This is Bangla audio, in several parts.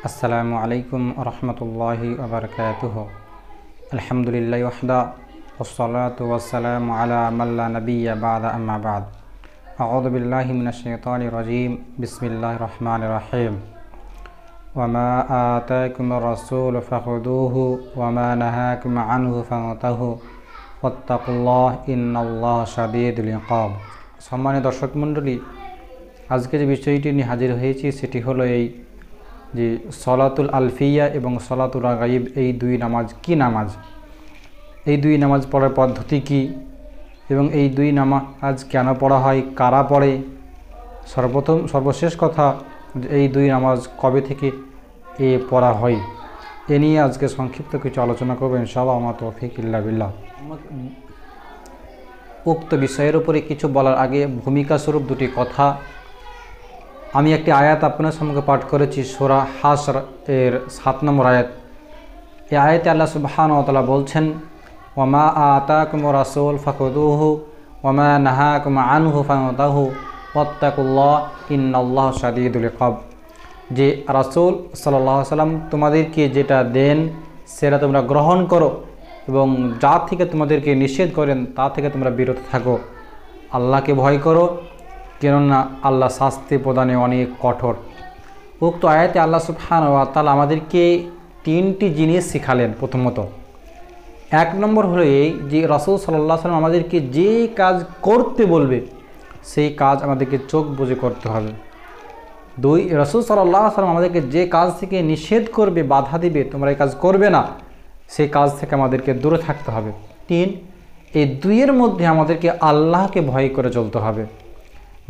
আসসালামু আলাইকুম রহমতুল্লাহি ওয়াবারাকাতুহু। আলহামদুলিল্লাহি ওয়াহদা ওয়াসসালাতু ওয়াসসালামু আলা মান লা নাবিয়্যা বা'দা আম্মা বা'দ। আউযু বিল্লাহি মিনাশ শাইতানির রাজীম। বিসমিল্লাহির রহমানির রহিম। ওয়া মা আতাকুমুর রাসূলু ফাখুযুহু ওয়া মা নাহাকুম আনহু ফান্তাহু ওয়াত্তাকুল্লাহ ইন্নাল্লাহা শাদীদুল ইকাব। সম্মানিত দর্শক মণ্ডলী, আজকে যে বিষয়টি নিয়ে হাজির হয়েছি সেটি হলো এই যে সলাতুল আলফিয়া এবং সলাতুল রাগাইব, এই দুই নামাজ কি নামাজ, এই দুই নামাজ পড়ার পদ্ধতি কি এবং এই দুই নামাজ কেন পড়া হয়, কারা পড়ে, সর্বশেষ কথা এই দুই নামাজ কবে থেকে পড়া হয়, এ নিয়ে আজকে সংক্ষিপ্ত কিছু আলোচনা করবো ইনশাআল্লাহ। আমার তৌফিক ইল্লা বিল্লাহ। উক্ত বিষয়ের উপরে কিছু বলার আগে ভূমিকা স্বরূপ দুটি কথা। আমি একটি আয়াত আপনার সম্মুখে পাঠ করেছি, সূরা হাশর এর 7 নম্বর আয়াত। এই আয়াতে আল্লাহ সুবহানাহু ওয়া তাআলা বলছেন, ওয়া মা আতাকুমুর রাসূল ফাখুযুহু ওয়া মা নাহাকুম আনহু ফান্তাহু ওয়াত্তাকুল্লাহ ইন্নাল্লাহা শাদীদুল ইকাব। যে রাসূল সাল্লাল্লাহু আলাইহি সাল্লাম তোমাদেরকে যেটা দেন সেটা তোমরা গ্রহণ করো এবং যা থেকে তোমাদেরকে নিষেধ করেন তা থেকে তোমরা বিরত থাকো। আল্লাহকে ভয় করো, কেননা আল্লাহ শাস্তি প্রদানে অনেক কঠোর। উক্ত আয়াতে আল্লাহ সুবহানাহু ওয়া তাআলা আমাদেরকে 3টি জিনিস শিখালেন। প্রথমত, 1 নম্বর হলো এই যে রাসূল সাল্লাল্লাহু আলাইহি সাল্লাম আমাদেরকে যে কাজ করতে বলবে সেই কাজ আমাদেরকে চোখ বুজে করতে হবে। 2, রাসূল সাল্লাল্লাহু আলাইহি সাল্লাম আমাদেরকে যে কাজ থেকে নিষেধ করবে, বাধা দিবে, তোমরা এই কাজ করবে না, সেই কাজ থেকে আমাদেরকে দূরে থাকতে হবে। 3, এই দুইয়ের মধ্যে আমাদেরকে আল্লাহকে ভয় করে চলতে হবে।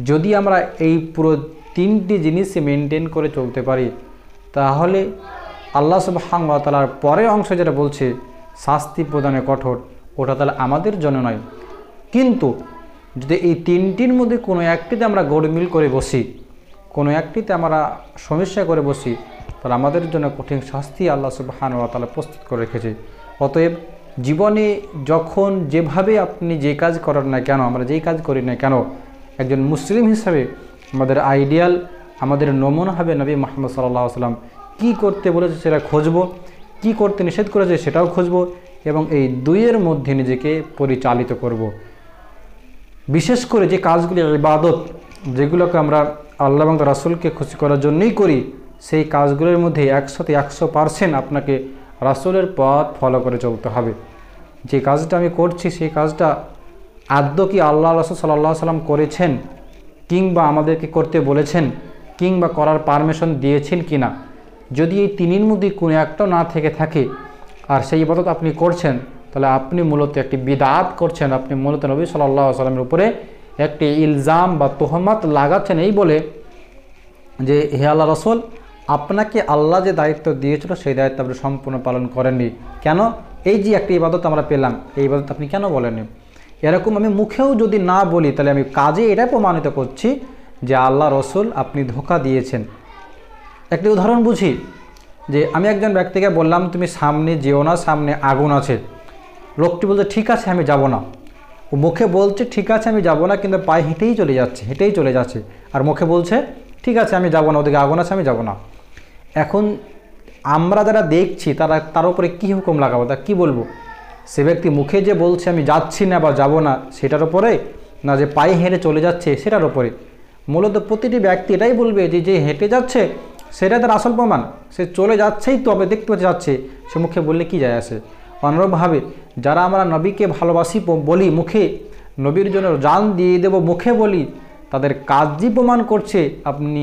যদি আমরা এই পুরো 3টি জিনিস মেনটেন করে চলতে পারি তাহলে আল্লাহ সুবহানাহু ওয়া তাআলার পরের অংশ যেটা বলছে শাস্তি প্রদানে কঠোর, ওটা তাহলে আমাদের জন্য নয়। কিন্তু যদি এই 3টির মধ্যে কোনো একটিতে আমরা গোলমিল করে বসি, কোনো একটিতে আমরা সমস্যা করে বসি, তাহলে আমাদের জন্য কঠিন শাস্তি আল্লাহ সুবহানাহু ওয়া তাআলা প্রস্তুত করে রেখেছে। অতএব জীবনে যখন যেভাবে আপনি যে কাজ করেন না কেন, আমরা যেই কাজ করি না কেন, একজন মুসলিম হিসাবে আমাদের আইডিয়াল, আমাদের নমুনা হবে নবী মুহাম্মদ সাল্লাল্লাহু আলাইহি ওয়াসাল্লাম কী করতে বলেছে সেটা খুঁজব, কী করতে নিষেধ করেছে সেটাও খুঁজব এবং এই দুইয়ের মধ্যে নিজেকে পরিচালিত করব। বিশেষ করে যে কাজগুলি ইবাদত, যেগুলোকে আমরা আল্লাহ এবং রাসূলকে খুশি করার জন্যই করি, সেই কাজগুলোর মধ্যে 100% আপনাকে রাসূলের পথ ফলো করে চলতে হবে। যে কাজটা আমি করছি সেই কাজটা আদৌ কি আল্লাহ রাসূল সাল্লাল্লাহু আলাইহি ওয়াসাল্লাম করেছেন কিংবা আমাদেরকে করতে বলেছেন কিংবা করার পারমিশন দিয়েছেন কিনা। যদি এই 3-এর মধ্যে কোনো একটাও না থেকে থাকে আর সেই ইবাদত আপনি করছেন, তাহলে আপনি মূলত একটি বিদআত করছেন। আপনি মূলত নবী সাল্লাল্লাহু আলাইহি ওয়াসাল্লামের উপরে একটি ইলজাম বা তোহমত লাগাচ্ছেন, এই বলে যে হে আল্লাহ রাসূল, আপনাকে আল্লাহ যে দায়িত্ব দিয়েছিল সেই দায়িত্ব আপনি সম্পূর্ণ পালন করেননি কেন? এই যে একটি ইবাদত আমরা পেলাম, এই ইবাদত আপনি কেন বলেননি? এরকম আমি মুখেও যদি না বলি তাহলে আমি কাজে এটা প্রমাণিত করছি যে আল্লাহ রসুল আপনি ধোঁকা দিয়েছেন। একটি উদাহরণ বুঝি, যে আমি একজন ব্যক্তিকে বললাম তুমি সামনে যেও না, সামনে আগুন আছে। লোকটি বলছে ঠিক আছে আমি যাব না। ও মুখে বলছে ঠিক আছে আমি যাব না, কিন্তু পায়ে হেঁটেই চলে যাচ্ছে আর মুখে বলছে ঠিক আছে আমি যাব না, ওদিকে আগুন আছে আমি যাব না। এখন আমরা যারা দেখছি তার উপরে কী হুকুম লাগাবো, তা কী বলবো? সে ব্যক্তি মুখে যে বলছে আমি যাচ্ছি না বা যাব না সেটার উপরে, না যে পায়ে হেঁটে চলে যাচ্ছে সেটার উপরে? মূলত প্রতিটি ব্যক্তি এটাই বলবে যে হেঁটে যাচ্ছে সেটা তার আসল প্রমাণ। সে চলে যাচ্ছেই তবে দেখতে যাচ্ছে, সে মুখে বললে কি যায় আসে? অনুরূপভাবে যারা আমরা নবীকে ভালোবাসি বলি মুখে, নবীর জন্য জান দিয়ে দেব মুখে বলি, তাদের কাজই প্রমাণ করছে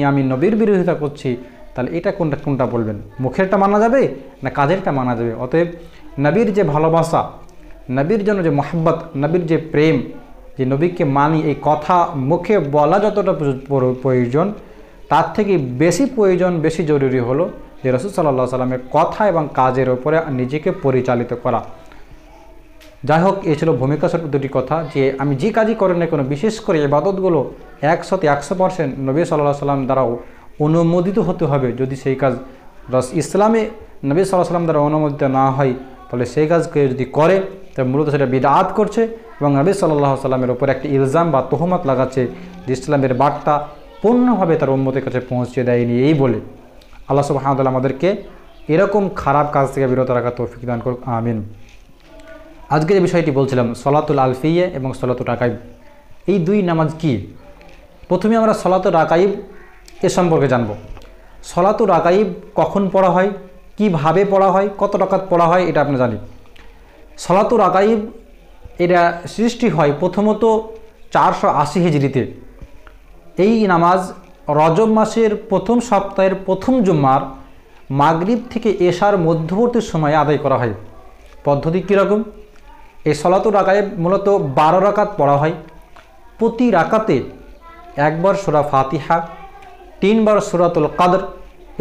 আমি নবীর বিরোধিতা করছি। তাহলে এটা কোনটা বলবেন? মুখেরটা মানা যাবে না কাজেরটা মানা যাবে? অতএব নবীর যে ভালোবাসা, নবীর জন্য যে মহব্বত, নবীর যে প্রেম, যে নবীকে মানি, এই কথা মুখে বলা যতটা প্রয়োজন তার থেকে বেশি প্রয়োজন, বেশি জরুরি হলো যে রাসূল সাল্লাল্লাহু আলাইহি সাল্লামের কথা এবং কাজের উপরে নিজেকে পরিচালিত করা। যাই হোক, এই ছিল ভূমিকা স্বরূপ দুটি কথা, যে আমি যে কাজই করি না কোনো, বিশেষ করে ইবাদতগুলো 100% নবী সাল্লাল্লাহু আলাইহি সাল্লাম দ্বারা অনুমোদিত হতে হবে। যদি সেই কাজ ইসলামে নবী সাল্লাল্লাহু আলাইহি সাল্লাম দ্বারা অনুমোদিত না হয় তাহলে সেই কাজকে যদি করে তাহলে মূলত সেটা বিদআত করছে এবং নবী সাল্লাল্লাহু আলাইহি সাল্লামের উপর একটি ইলজাম বা তোহমত লাগাচ্ছে যে ইসলামের বার্তা পূর্ণভাবে তার উম্মতের কাছে পৌঁছে দেয়নি। এই বলে আল্লাহ সুবহানাহু ওয়া তাআলা আমাদেরকে এরকম খারাপ কাজ থেকে বিরত রাখার তৌফিক দান করুক, আমিন। আজকে যে বিষয়টি বলছিলাম সলাতুল আলফিয়া এবং সলাতুল রাকাইব, এই দুই নামাজ কি? প্রথমে আমরা সলাতুল রাকাইব এ সম্পর্কে জানব। সলাতুল রাকাইব কখন পড়া হয়, কিভাবে পড়া হয়, কত রাকাত পড়া হয়, এটা আপনি জানি। সলাতুল রাকাইব এটা সৃষ্টি হয় প্রথমত 480 হিজরিতে। এই নামাজ রজব মাসের প্রথম সপ্তাহের প্রথম জুম্মার মাগরিব থেকে এশার মধ্যবর্তী সময়ে আদায় করা হয়। পদ্ধতি কীরকম? এই সলাতুল রাকাইব মূলত 12 রাকাত পড়া হয়। প্রতি রাকাতে একবার সূরা ফাতিহা, 3 বার সূরাতুল কদর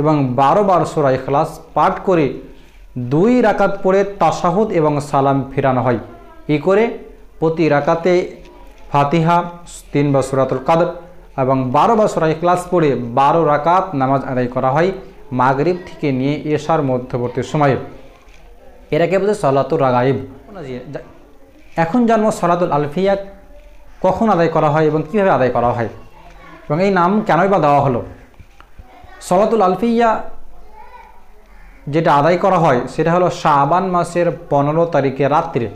এবং 12 বার সূরা ইখলাস পাঠ করে 2 রাকাত পড়ে তাশাহুদ এবং সালাম ফিরানো হয়। এই করে প্রতি রাকাতে ফাতিহা, 3 বার সূরাতুল কদর এবং 12 বার সূরা ইখলাস পড়ে 12 রাকাত নামাজ আদায় করা হয় মাগরিব থেকে নিয়ে এশার মধ্যবর্তী সময়ে। এটাকে বলে সলাতুল রাকাইব। এখন জানবো সলাতুল আলফিয়া কখন আদায় করা হয় এবং কীভাবে আদায় করা হয় এবং এই নাম কেনই বা দেওয়া হলো। সলাতুল আলফিয়া যেটা আদায় করা হয় সেটা হলো শাবান মাসের 15 তারিখে রাত্রে।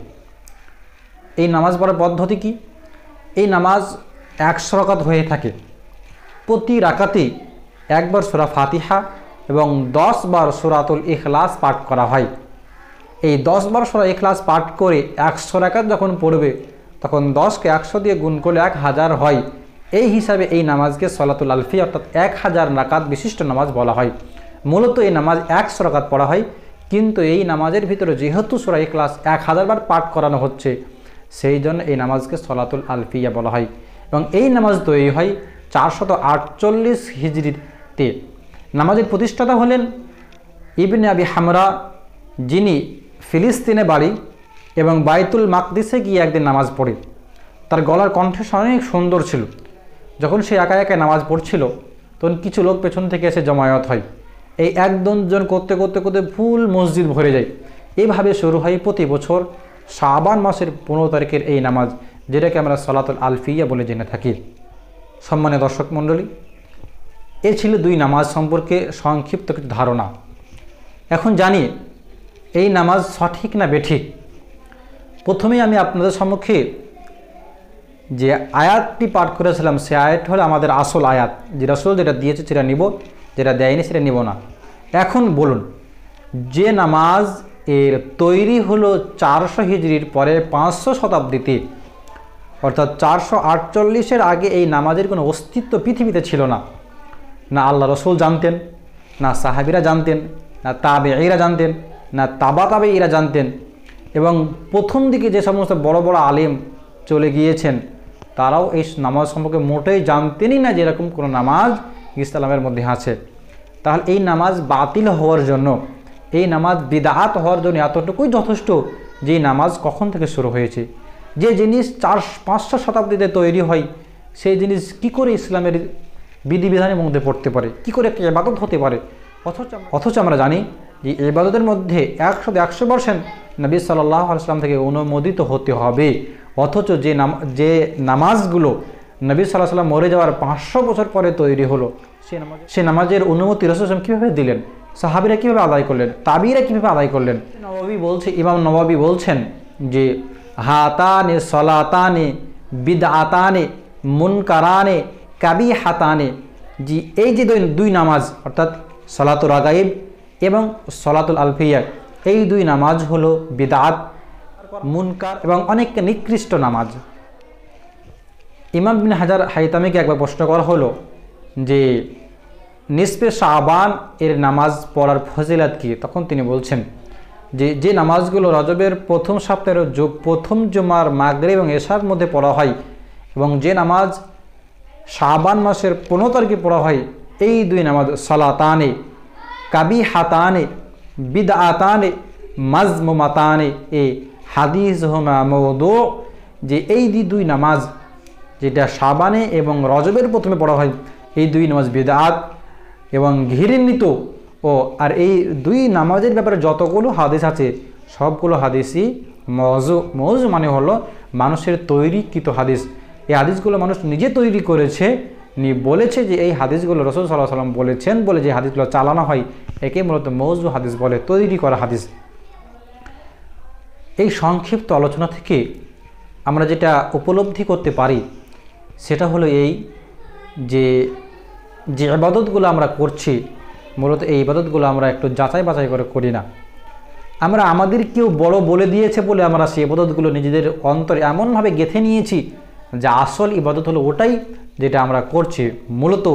এই নামাজ পড়ার পদ্ধতি কি? এই নামাজ 100 রাকাত হয়ে থাকে। প্রতি রাকাতে একবার সূরা ফাতিহা এবং 10 বার সূরাতুল ইখলাস পাঠ করা হয়। এই 10 বার সূরা ইখলাস পাঠ করে 100 রাকাত যখন পড়বে তখন 10কে 100 দিয়ে গুণ করলে 1000 হয়। এই হিসাবে এই নামাজকে সলাতুল আলফিয়া অর্থাৎ 1000 রাকাত বিশিষ্ট নামাজ বলা হয়। মূলত এই নামাজ 100 রাকাত পড়া হয়, কিন্তু এই নামাজের ভিতরে যেহেতু সূরা ইখলাস 1000 বার পাঠ করানো হচ্ছে সেই জন্য এই নামাজকে সলাতুল আলফিয়া বলা হয়। এবং এই নামাজ তৈরি হয় 448 হিজরিতে। নামাজের প্রতিষ্ঠাতা হলেন ইবনে আবি হামরা, যিনি ফিলিস্তিনে বাড়ি এবং বাইতুল মাকদিসে গিয়ে একদিন নামাজ পড়ে। তার গলার কণ্ঠস্বর অনেক সুন্দর ছিল। যখন সে একা একা নামাজ পড়ছিল তখন কিছু লোক পেছন থেকে এসে জমায়েত হয়। এই 1-2 করতে করতে করতে ফুল মসজিদ ভরে যায়। এইভাবে শুরু হয় প্রতি বছর শাবান মাসের 15 তারিখের এই নামাজ, যেটাকে আমরা সলাতুল আলফিয়া বলে জেনে থাকি। সম্মানীয় দর্শক মণ্ডলী, এ ছিল 2 নামাজ সম্পর্কে সংক্ষিপ্ত কিছু ধারণা। এখন জানি এই নামাজ সঠিক না বেঠিক। প্রথমেই আমি আপনাদের সম্মুখে যে আয়াতটি পাঠ করেছিলাম সে আয়াত হলো আমাদের আসল আয়াত, যে রাসূল যেটা দিয়েছে সেটা নিব, যেটা দেয়নি সেটা নিব না। এখন বলুন, যে নামাজ এর তৈরি হলো 400 হিজরির পরে 500 শতাব্দীতে, অর্থাৎ 448-এর আগে এই নামাজের কোনো অস্তিত্ব পৃথিবীতে ছিল না। না আল্লাহ রসুল জানতেন, না সাহাবীরা জানতেন, না তাবেঈরা জানতেন, না তাবাঈরা জানতেন। এবং প্রথম দিকে যে সমস্ত বড় বড় আলেম চলে গিয়েছেন তারাও এই নামাজ সম্পর্কে মোটেই জানতেনই না যে এরকম কোনো নামাজ ইসলামের মধ্যে আছে। তাহলে এই নামাজ বাতিল হওয়ার জন্য, এই নামাজ বিদআত হওয়ার জন্য এতটুকুই যথেষ্ট যে নামাজ কখন থেকে শুরু হয়েছে। যে জিনিস 400-500 শতাব্দীতে তৈরি হয় সেই জিনিস কি করে ইসলামের বিধিবিধানের মধ্যে পড়তে পারে, কি করে একটা ইবাদত হতে পারে? অথচ আমরা জানি যে ইবাদতের মধ্যে 100% নবী সাল্লাল্লাহু আলাইহি ওয়াসাল্লাম থেকে অনুমোদিত হতে হবে। অথচ যে নামাজগুলো নবী সাল্লাল্লাহু আলাইহি ওয়াসাল্লাম মরে যাওয়ার 500 বছর পরে তৈরি হলো, সে নামাজের অনুমতি রাসূল সাল্লাল্লাহু আলাইহি ওয়াসাল্লাম কীভাবে দিলেন, সাহাবীরা কীভাবে আদায় করলেন, তাবিঈরা কীভাবে আদায় করলেন? ইমাম নববী বলছেন যে হাতানে সলাতানে বিদআতানে মুনকারানে কাবিহাতানে, জি এই যে 2 নামাজ অর্থাৎ সলাতুল রাগাইব এবং সলাতুল আলফিয়া, এই 2 নামাজ হলো বিদআত, মুনকার এবং অনেক নিকৃষ্ট নামাজ। ইমাম বিন হাজার হাইতামিকে একবার প্রশ্ন করা হলো যে নিসফে শাবান এর নামাজ পড়ার ফজিলত কি? তখন তিনি বলছেন যে নামাজগুলো রজবের প্রথম সপ্তাহের প্রথম জুমার মাগরিব এবং এশার মধ্যে পড়া হয় এবং যে নামাজ শাবান মাসের 15 তারিখে পড়া হয়, এই 2 নামাজ সালাতানে কাবিহাতানে বিদআতানে মাজমুমাতানে এ হাদিস হুমা মওদু, যে এই 2 নামাজ যেটা শাবানে এবং রজবের প্রথমে পড়া হয়, এই 2 নামাজ বিদআত এবং ঘৃণিত। আর এই 2 নামাজের ব্যাপারে যতগুলো হাদিস আছে সবগুলো হাদিসই মওযু মানে হলো মানুষের তৈরিকৃত হাদিস। এই হাদিসগুলো মানুষ নিজে তৈরি করেছে, বলেছে যে এই হাদিসগুলো রাসূল সাল্লাল্লাহু আলাইহি ওয়াসাল্লাম বলেছেন বলে যে হাদিসগুলো চালানো হয় একে মূলত মওযু হাদিস বলে, তৈরি করা হাদিস। এই সংক্ষিপ্ত আলোচনা থেকে আমরা যেটা উপলব্ধি করতে পারি সেটা হলো এই যে ইবাদতগুলো আমরা করছি মূলত এই ইবাদতগুলো আমরা একটু যাচাই বাছাই করে করি না। আমরা আমাদের কেউ বড় বলে দিয়েছে বলে আমরা সেই ইবাদতগুলো নিজেদের অন্তরে এমনভাবে গেঁথে নিয়েছি যে আসল ইবাদত হলো ওটাই যেটা আমরা করছি, মূলত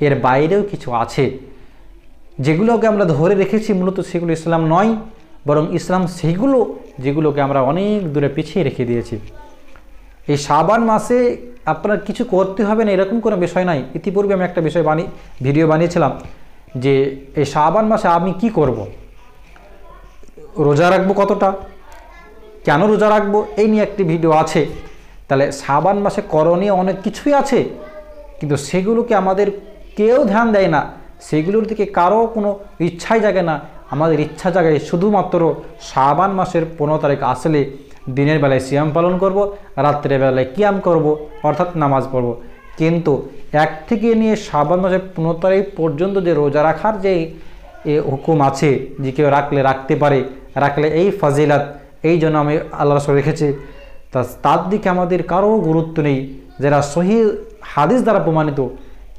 এর বাইরেও কিছু আছে যেগুলোকে আমরা ধরে রেখেছি, মূলত সেগুলো ইসলাম নয়, বরং ইসলাম সেইগুলো যেগুলোকে আমরা অনেক দূরে পিছিয়ে রেখে দিয়েছি। এই শাবান মাসে আপনার কিছু করতে হবে না এরকম কোনো বিষয় নাই। ইতিপূর্বে আমি একটা ভিডিও বানিয়েছিলাম যে এই শাবান মাসে আমি কি করব, রোজা রাখবো কতটা, কেন রোজা রাখবো, এই নিয়ে একটি ভিডিও আছে। তাহলে শাবান মাসে করণীয় অনেক কিছুই আছে, কিন্তু সেগুলোকে আমাদের কেউ ধ্যান দেয় না, সেগুলোর দিকে কারো কোনো ইচ্ছাই জাগে না। আমাদের ইচ্ছা জাগায় শুধুমাত্র শাবান মাসের 15 তারিখ আসলে দিনের বেলায় সিয়াম পালন করব, রাত্রের বেলায় কিয়াম করব, অর্থাৎ নামাজ পড়ব। কিন্তু 1 থেকে নিয়ে শাবান মাসের 15 তারিখ পর্যন্ত যে রোজা রাখার যে হুকুম আছে, যে কেউ রাখতে পারে, রাখলে এই ফাজিলাত, এই জন্য আমি আল্লাহ রাসূল রেখেছি, তার দিকে আমাদের কারো গুরুত্ব নেই। যারা সহিহ হাদিস দ্বারা প্রমাণিত,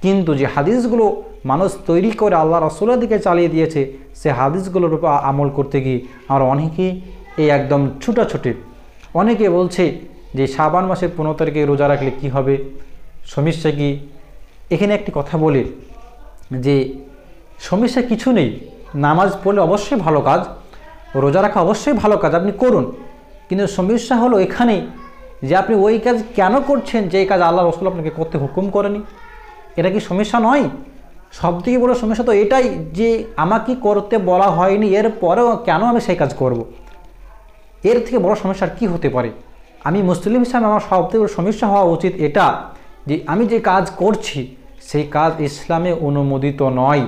কিন্তু যে হাদিসগুলো মানুষ তৈরি করে আল্লাহ রাসূলের দিকে চালিয়ে দিয়েছে, সে হাদিসগুলোর উপর আমল করতে গিয়ে আমরা অনেকেই এই একদম ছুটাছুটি। অনেকে বলছে যে শাবান মাসের 15 তারিখে রোজা রাখলে কি হবে, সমস্যা কি? এখানে একটি কথা বলি যে সমস্যা কিছু নেই। নামাজ পড়লে অবশ্যই ভালো কাজ, রোজা রাখা অবশ্যই ভালো কাজ, আপনি করুন। কিন্তু সমস্যা হলো এখানেই যে আপনি ওই কাজ কেন করছেন যে কাজ আল্লাহ রাসূল আপনাকে করতে হুকুম করেনি। এটা কি সমস্যা নয়? সবথেকে বড় সমস্যা তো এটাই যে আমাকে করতে বলা হয়নি, এরপরেও কেন আমি সেই কাজ করব। এর থেকে বড় সমস্যা কি হতে পারে? আমি মুসলিম হিসাবে আমার সবথেকে বড় সমস্যা হওয়া উচিত এটা যে আমি যে কাজ করছি সেই কাজ ইসলামে অনুমোদিত নয়,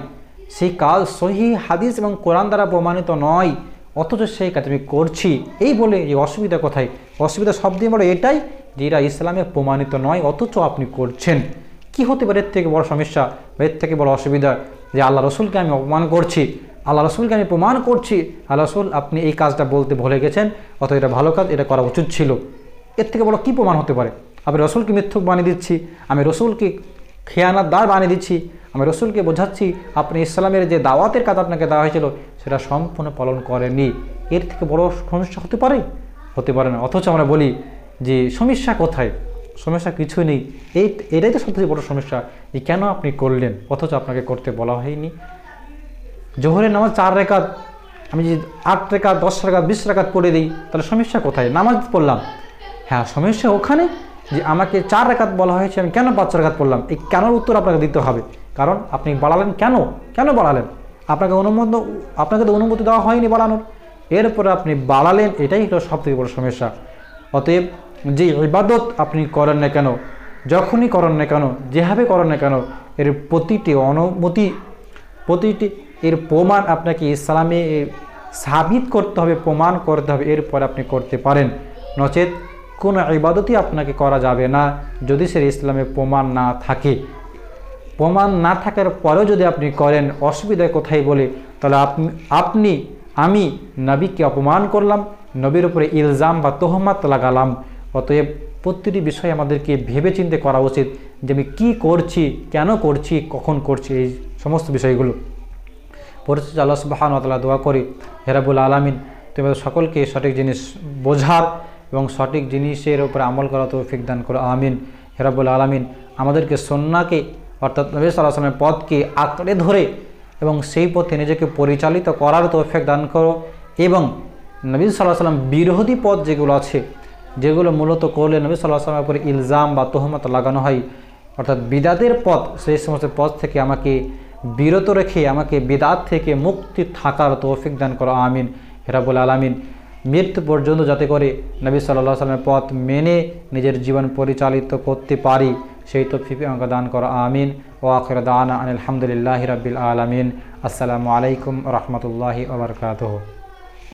সেই কাজ সহিহ হাদিস এবং কোরআন দ্বারা প্রমাণিত নয়, অথচ সেই কাজ আমি করছি। এই বলে যে অসুবিধা কোথায়? অসুবিধা সবথেকে বড় এটাই যে এটা ইসলামে প্রমাণিত নয়, অথচ আপনি করছেন। কি হতে পারে এর থেকে বড় সমস্যা, এর থেকে বড় অসুবিধা? যে আল্লাহ রসুলকে আমি অপমান করছি, আল্লাহ রসুলকে আমি প্রমাণ করছি, আল্লাহ রসুল আপনি এই কাজটা বলতে ভুলে গেছেন, অত এটা ভালো কাজ, এটা করা উচিত ছিল। এর থেকে বড় কী প্রমাণ হতে পারে? আমি রসুলকে মিথ্যুক বানিয়ে দিচ্ছি, আমি রসুলকে খেয়ানাতদার বানিয়ে দিচ্ছি, আমি রসুলকে বোঝাচ্ছি আপনি ইসলামের যে দাওয়াতের কাজ আপনাকে দেওয়া হয়েছিল সেটা সম্পূর্ণ পালন করেননি। এর থেকে বড় সমস্যা হতে পারে? হতে পারে না। অথচ আমরা বলি যে সমস্যা কোথায়? সমস্যা কিছুই নেই। এটাই তো সবথেকে বড় সমস্যা যে কেন আপনি করলেন অথচ আপনাকে করতে বলা হয়নি। জোহরের নামাজ 4 রাকাত, আমি যদি 8 রাকাত 10 রাকাত 20 রাকাত পড়ে দিই তাহলে সমস্যা কোথায়? নামাজ পড়লাম, হ্যাঁ সমস্যা ওখানে যে আমাকে 4 রাকাত বলা হয়েছে, আমি কেন 5 রাকাত পড়লাম? এই কেনর উত্তর আপনাকে দিতে হবে, কারণ আপনি বাড়ালেন। কেন বাড়ালেন? আপনাকে তো অনুমতি দেওয়া হয়নি বাড়ানোর, এরপরে আপনি বাড়ালেন, এটাই হলো সবথেকে বড় সমস্যা। অতএব যে ইবাদত আপনি করেন না কেন, যখনই করেন না কেন, যেভাবে করেন না কেন, এর প্রতিটি এর প্রমাণ আপনাকে ইসলামে সাবিত করতে হবে, প্রমাণ করতে হবে, এরপর আপনি করতে পারেন। নচেত কোনো ইবাদতই আপনাকে করা যাবে না যদি সে ইসলামে প্রমাণ না থাকে। প্রমাণ না থাকার পরেও যদি আপনি করেন, অসুবিধা কোথায় বলে? তাহলে আমি নবীকে অপমান করলাম, নবীর উপরে ইলজাম বা তোহমাত লাগালাম। অতএব প্রতিটি বিষয় আমাদেরকে ভেবে চিন্তে করা উচিত যে আমি কী করছি, কেন করছি, কখন করছি, এই সমস্ত বিষয়গুলো। পরিশেষে আল্লাহ সুবহানাহু ওয়া তাআলা দোয়া করি, হে রাব্বুল আলামিন তুমি সকলকে সঠিক জিনিস বোঝার এবং সঠিক জিনিসের উপরে আমল করার তৌফিক দান করো, আমিন। হে রাব্বুল আলামিন আমাদেরকে সুন্নাহকে অর্থাৎ নবী সাল্লাল্লাহু আলাইহি ওয়াসাল্লামের পথকে আঁকড়ে ধরে এবং সেই পথে নিজেকে পরিচালিত করার তৌফিক দান করো, এবং নবী সাল্লাল্লাহু আলাইহি ওয়াসাল্লাম বিরোধী পথ যেগুলো আছে, যেগুলো মূলত করলে নবী সাল্লাল্লাহু আলাইহি ওয়াসাল্লামের উপরে ইলজাম বা তোহমত লাগানো হয়, অর্থাৎ বিদাতের পথ, সেই সমস্ত পথ থেকে আমাকে বিরত রেখে আমাকে বিদাত থেকে মুক্তি থাকার তৌফিক দান করো, আমিন। হে রাব্বুল আলামিন মৃত্যু পর্যন্ত যাতে করে নবী সাল্লাল্লাহু আলাইহি ওয়াসাল্লামের পথ মেনে নিজের জীবন পরিচালিত করতে পারি সেই তৌফিক আমাকে দান করো, আমিন। ওয়া আখিরু দাওয়ানা আনিল হামদুলিল্লাহি রাব্বিল আলামিন। আসসালামু আলাইকুম ওয়া রাহমাতুল্লাহি ওয়া বারাকাতুহু।